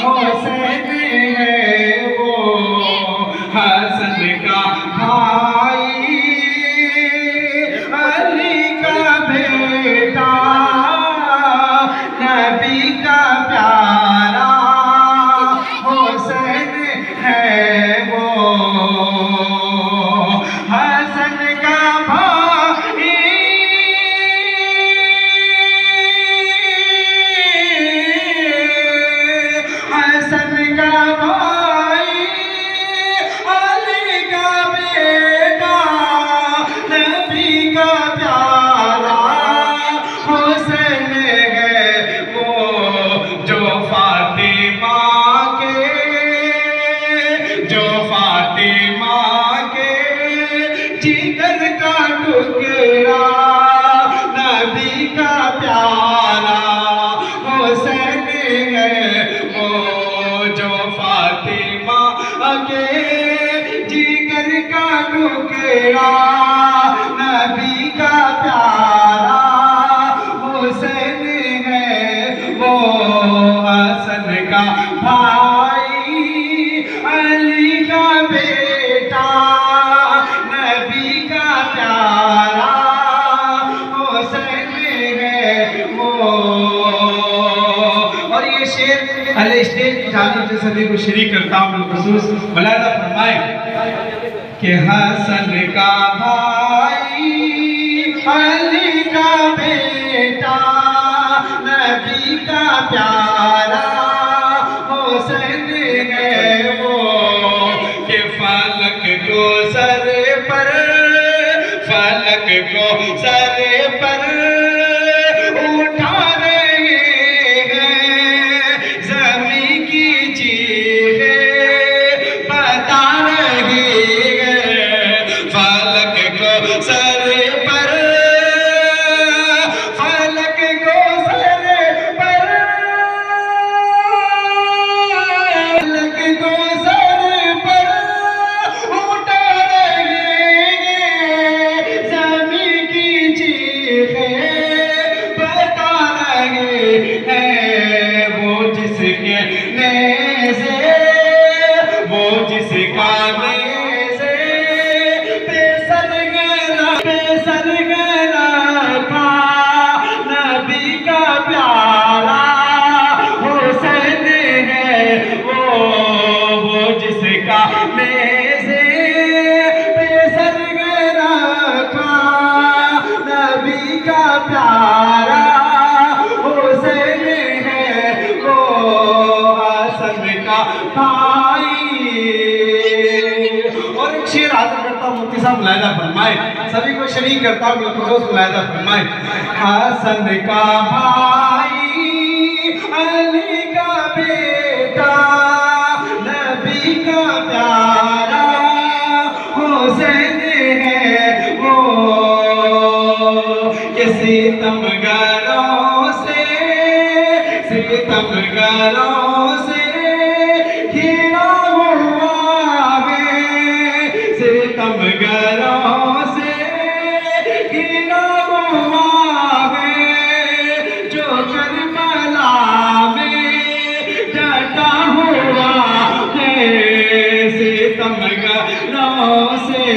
حسین ہے وہ حسن کا بھائی، علی کا بیٹا، نبی کا پیارا حسین ہے وہ حسن کا بھائی، حسن کا بھائی، علی کا بیٹا، نبی کا پیارا حسین ہے وہ جو فاطمہ کے جگر کا ٹکڑا، نبی کا پیارا حسین ہے وہ جو فاطمہ کے جگر کا ٹکڑا، نبی کا پیارا حسین ہے وہ حسن کا بھائی، علی کا بیٹا، نبی کا پیارا حسین ہے وہ۔ اور یہ شعر اہل اسٹیج کی جانب سے سبھی کو شریک کرتا ہوں بالخصوص ملاحظہ فرمائیں کہ حسن کا بھائی، علی کا بیٹا، نبی کا پیارا حسین ہے وہ کہ فلک کو سر پر اٹھا رہے ہیں، زمین کی چیخیں بتا رہی ہے، فلک کو سر پر پیارا حسین ہے وہ حسن کا بھائی۔ اور ایک شعر حاضر کرتا ہوں، مفتی صاحب ملاحظہ فرمائے، سبھی کو شریک کرتا ہوں بالخصوص ملاحظہ فرمائے۔ حسن کا بھائی، علی کا بیٹا، نبی کا پیارا حسین ہے وہ کہ ستمگروں سے گھرا ہوا ہے، ستمگروں سے گھرا ہوا ہے، جو کربلا میں ڈٹا ہوا ہے، ستمگروں سے